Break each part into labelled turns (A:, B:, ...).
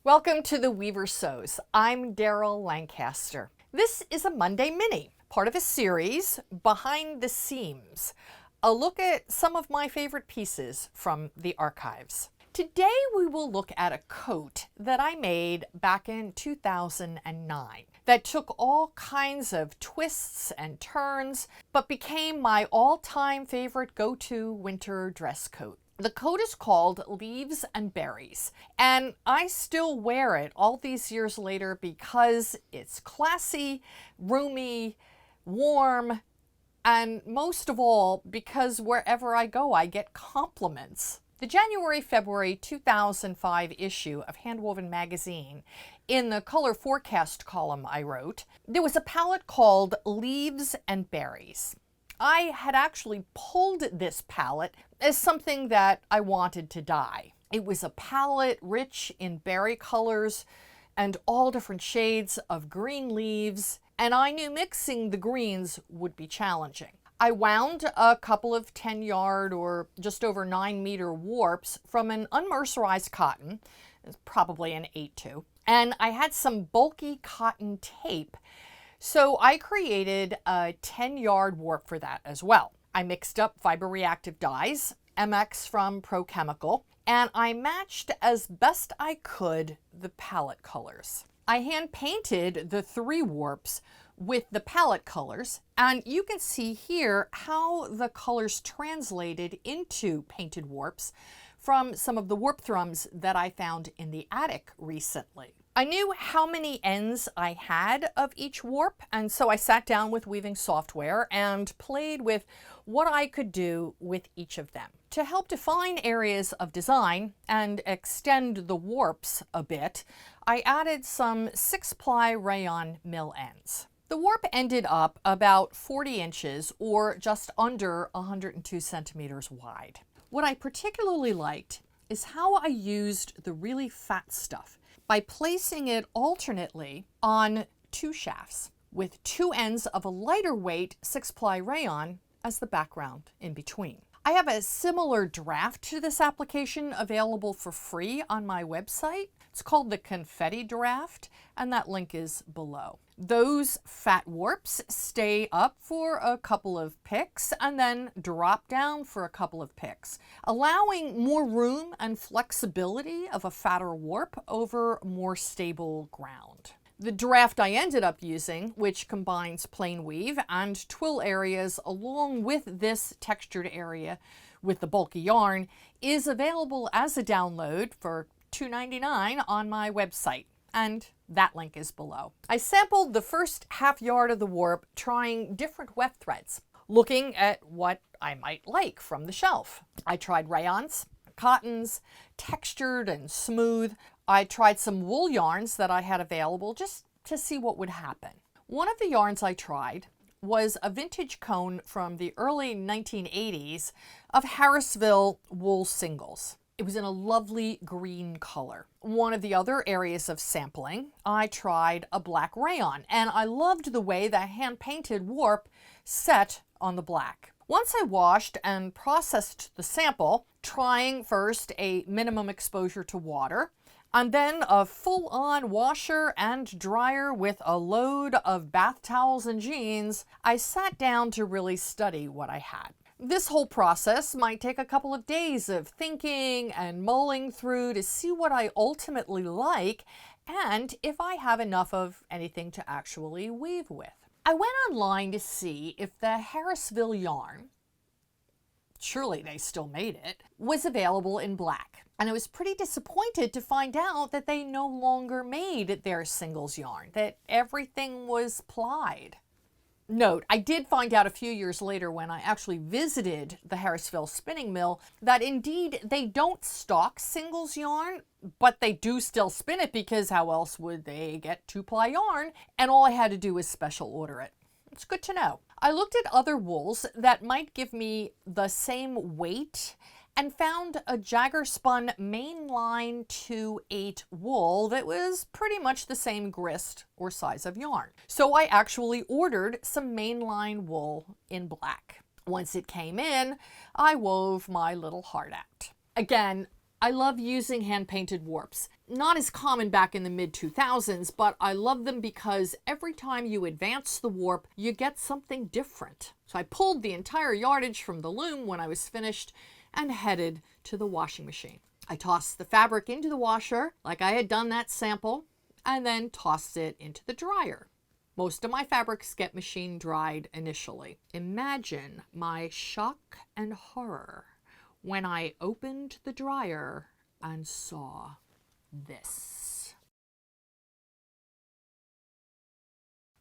A: Welcome to the Weaver Sews. I'm Daryl Lancaster. This is a Monday Mini, part of a series, Behind the Seams, a look at some of my favorite pieces from the archives. Today we will look at a coat that I made back in 2009 that took all kinds of twists and turns, but became my all-time favorite go-to winter dress coat. The coat is called Leaves and Berries, and I still wear it all these years later because it's classy, roomy, warm, and most of all, because wherever I go, I get compliments. The January-February 2005 issue of Handwoven magazine, in the color forecast column I wrote, there was a palette called Leaves and Berries. I had actually pulled this palette as something that I wanted to dye. It was a palette rich in berry colors and all different shades of green leaves, and I knew mixing the greens would be challenging. I wound a couple of 10-yard or just over 9-meter warps from an unmercerized cotton, probably an 8-2, and I had some bulky cotton tape. So I created a 10-yard warp for that as well. I mixed up fiber reactive dyes, MX from Pro Chemical, and I matched as best I could the palette colors. I hand painted the 3 warps with the palette colors, and you can see here how the colors translated into painted warps from some of the warp thrums that I found in the attic recently. I knew how many ends I had of each warp, and so I sat down with weaving software and played with what I could do with each of them. To help define areas of design and extend the warps a bit, I added some 6-ply rayon mill ends. The warp ended up about 40 inches or just under 102 centimeters wide. What I particularly liked is how I used the really fat stuff by placing it alternately on 2 shafts with 2 ends of a lighter weight 6-ply rayon as the background in between. I have a similar draft to this application available for free on my website. It's called the Confetti Draft, and that link is below. Those fat warps stay up for a couple of picks and then drop down for a couple of picks, allowing more room and flexibility of a fatter warp over more stable ground. The draft I ended up using, which combines plain weave and twill areas along with this textured area with the bulky yarn, is available as a download for $2.99 on my website, and that link is below. I sampled the first half yard of the warp trying different weft threads, looking at what I might like from the shelf. I tried rayons, cottons, textured and smooth. I tried some wool yarns that I had available just to see what would happen. One of the yarns I tried was a vintage cone from the early 1980s of Harrisville wool singles. It was in a lovely green color. One of the other areas of sampling, I tried a black rayon, and I loved the way the hand-painted warp set on the black. Once I washed and processed the sample, trying first a minimum exposure to water, and then a full-on washer and dryer with a load of bath towels and jeans, I sat down to really study what I had. This whole process might take a couple of days of thinking and mulling through to see what I ultimately like and if I have enough of anything to actually weave with. I went online to see if the Harrisville yarn, surely they still made it, was available in black. And I was pretty disappointed to find out that they no longer made their singles yarn, that everything was plied. Note, I did find out a few years later when I actually visited the Harrisville spinning mill that indeed they don't stock singles yarn, but they do still spin it because how else would they get 2-ply yarn? And all I had to do was special order it. It's good to know. I looked at other wools that might give me the same weight and found a Jagger spun mainline 2/8 wool that was pretty much the same grist or size of yarn. So I actually ordered some mainline wool in black. Once it came in, I wove my little heart out. Again, I love using hand-painted warps. Not as common back in the mid-2000s, but I love them because every time you advance the warp, you get something different. So I pulled the entire yardage from the loom when I was finished and headed to the washing machine. I tossed the fabric into the washer like I had done that sample, and then tossed it into the dryer. Most of my fabrics get machine dried initially. Imagine my shock and horror when I opened the dryer and saw this.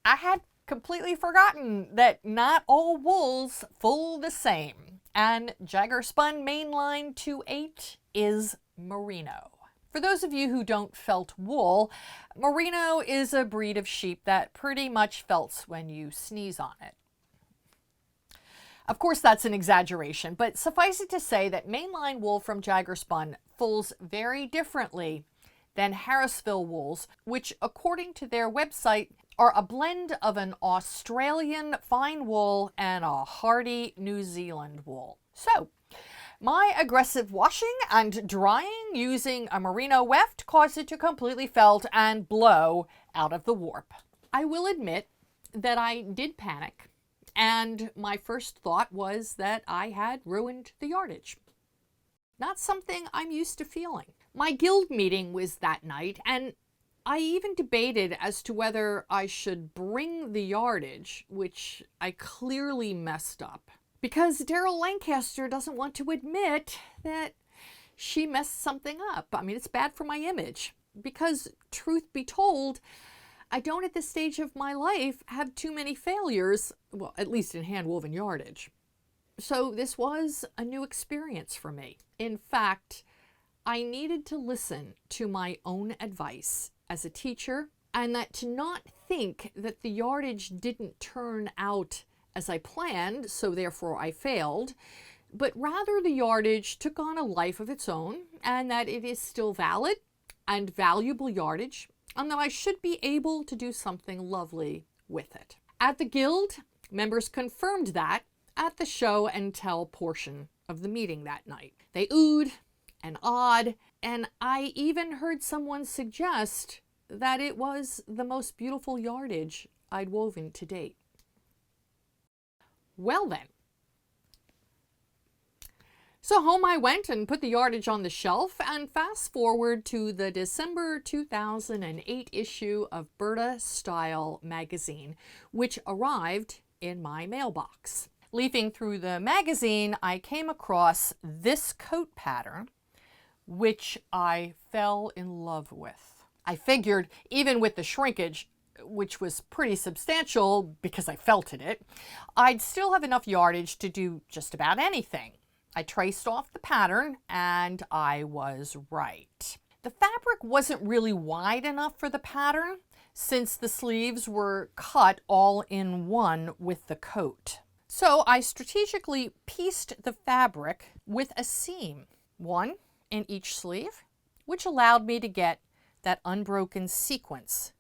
A: I had completely forgotten that not all wools full the same, and Jagger Spun Mainline 2/8 is merino. For those of you who don't felt wool, merino is a breed of sheep that pretty much felts when you sneeze on it. Of course, that's an exaggeration, but suffice it to say that mainline wool from Jagger Spun fulls very differently than Harrisville wools, which, according to their website, are a blend of an Australian fine wool and a hardy New Zealand wool. So, my aggressive washing and drying using a merino weft caused it to completely felt and blow out of the warp. I will admit that I did panic, and my first thought was that I had ruined the yardage. Not something I'm used to feeling. My guild meeting was that night, and I even debated as to whether I should bring the yardage, which I clearly messed up, because Daryl Lancaster doesn't want to admit that she messed something up. I mean, it's bad for my image, because truth be told, I don't at this stage of my life have too many failures, well, at least in hand-woven yardage. So this was a new experience for me. In fact, I needed to listen to my own advice as a teacher, and that to not think that the yardage didn't turn out as I planned, so therefore I failed, but rather the yardage took on a life of its own, and that it is still valid and valuable yardage, and that I should be able to do something lovely with it. At the Guild, members confirmed that at the show and tell portion of the meeting that night. They oohed and awed, and I even heard someone suggest that it was the most beautiful yardage I'd woven to date. Well then. So home I went and put the yardage on the shelf, and fast forward to the December 2008 issue of Burda Style magazine, which arrived in my mailbox. Leafing through the magazine, I came across this coat pattern, which I fell in love with. I figured even with the shrinkage, which was pretty substantial because I felted it, I'd still have enough yardage to do just about anything. I traced off the pattern and I was right. The fabric wasn't really wide enough for the pattern since the sleeves were cut all in one with the coat. So I strategically pieced the fabric with a seam, one in each sleeve, which allowed me to get that unbroken sequence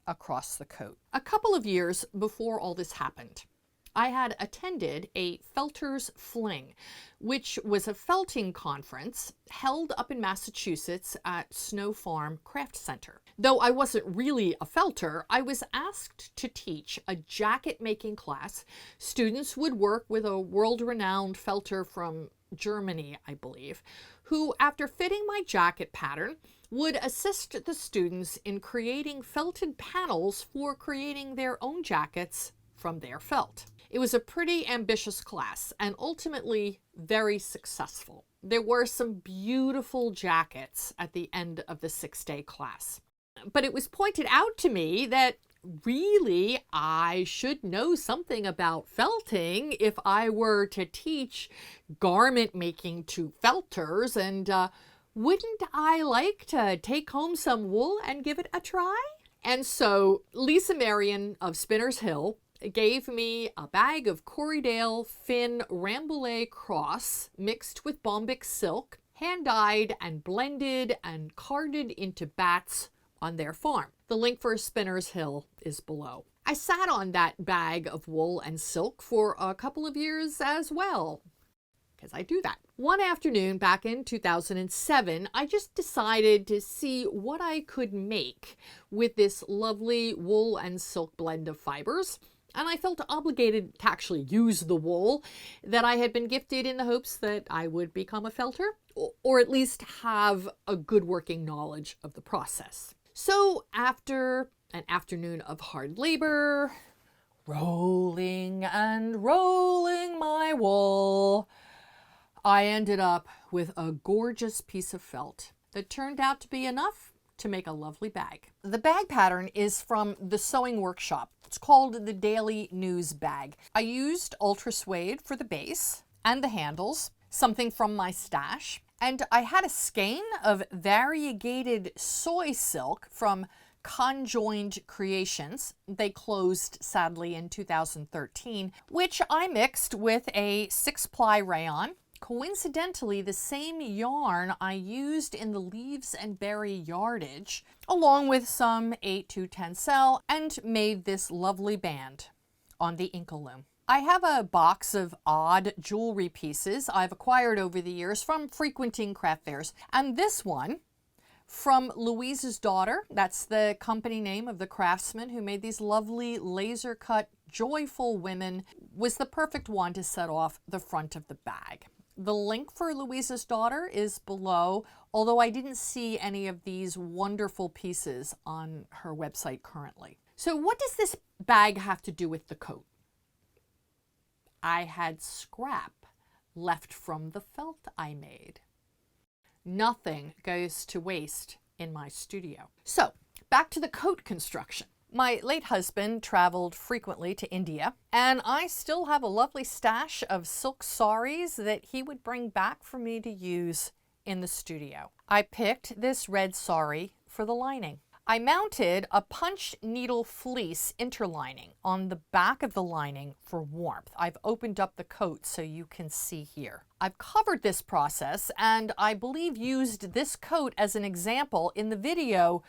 A: across the coat. A couple of years before all this happened, I had attended a Felter's Fling, which was a felting conference held up in Massachusetts at Snow Farm Craft Center. Though I wasn't really a felter, I was asked to teach a jacket making class. Students would work with a world-renowned felter from Germany, I believe, who, after fitting my jacket pattern, would assist the students in creating felted panels for creating their own jackets from their felt. It was a pretty ambitious class and ultimately very successful. There were some beautiful jackets at the end of the 6-day class. But it was pointed out to me that really I should know something about felting if I were to teach garment making to felters, and wouldn't I like to take home some wool and give it a try? And so Lisa Marion of Spinner's Hill gave me a bag of Corriedale Finn Rambouillet Cross mixed with Bombyx silk, hand-dyed and blended and carded into bats on their farm. The link for Spinner's Hill is below. I sat on that bag of wool and silk for a couple of years as well. because I do that. One afternoon back in 2007, I just decided to see what I could make with this lovely wool and silk blend of fibers. And I felt obligated to actually use the wool that I had been gifted in the hopes that I would become a felter, or at least have a good working knowledge of the process. So after an afternoon of hard labor, rolling and rolling my wool, I ended up with a gorgeous piece of felt that turned out to be enough to make a lovely bag. The bag pattern is from the Sewing Workshop. It's called the Daily News Bag. I used ultra suede for the base and the handles, something from my stash, and I had a skein of variegated soy silk from Conjoined Creations. They closed sadly in 2013, which I mixed with a 6-ply rayon. Coincidentally, the same yarn I used in the leaves and berry yardage, along with some 8-2-10 and made this lovely band on the Inca loom. I have a box of odd jewelry pieces I've acquired over the years from frequenting craft fairs, and this one from Louise's Daughter, that's the company name of the craftsman who made these lovely laser cut, joyful women, was the perfect one to set off the front of the bag. The link for Louise's Daughter is below, although I didn't see any of these wonderful pieces on her website currently. So what does this bag have to do with the coat? I had scrap left from the felt I made. Nothing goes to waste in my studio. So back to the coat construction. My late husband traveled frequently to India, and I still have a lovely stash of silk saris that he would bring back for me to use in the studio. I picked this red sari for the lining. I mounted a punched needle fleece interlining on the back of the lining for warmth. I've opened up the coat so you can see here. I've covered this process and I believe used this coat as an example in the video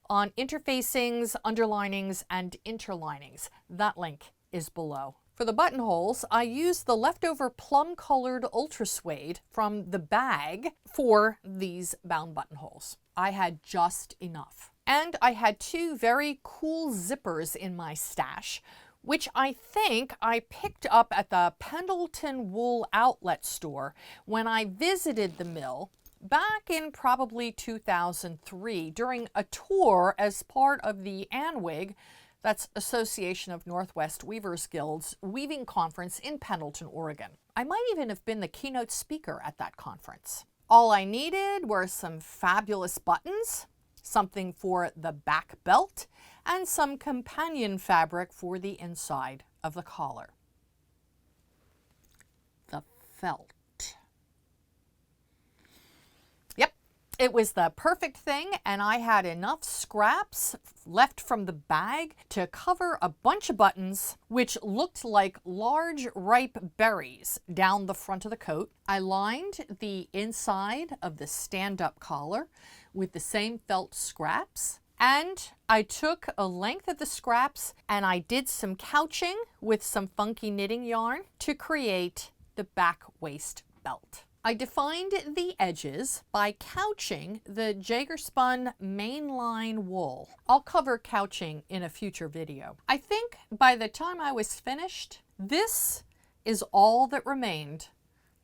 A: on interfacings, underlinings, and interlinings. That link is below. For the buttonholes, I used the leftover plum-colored ultra suede from the bag for these bound buttonholes. I had just enough. And I had 2 very cool zippers in my stash, which I think I picked up at the Pendleton Wool Outlet store when I visited the mill back in probably 2003 during a tour as part of the ANWIG, that's Association of Northwest Weavers Guilds, weaving conference in Pendleton, Oregon. I might even have been the keynote speaker at that conference. All I needed were some fabulous buttons, something for the back belt, and some companion fabric for the inside of the collar. The felt. Yep, it was the perfect thing, and I had enough scraps left from the bag to cover a bunch of buttons, which looked like large ripe berries down the front of the coat. I lined the inside of the stand-up collar with the same felt scraps, and I took a length of the scraps and I did some couching with some funky knitting yarn to create the back waist belt. I defined the edges by couching the Jagerspun mainline wool. I'll cover couching in a future video. I think by the time I was finished, this is all that remained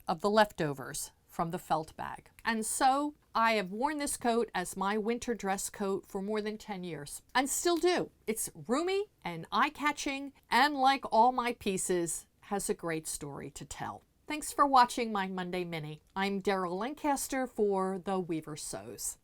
A: of the leftovers from the felt bag. And so I have worn this coat as my winter dress coat for more than 10 years and still do. It's roomy and eye-catching, and like all my pieces, has a great story to tell. Thanks for watching my Monday Mini. I'm Daryl Lancaster for The Weaver Sews.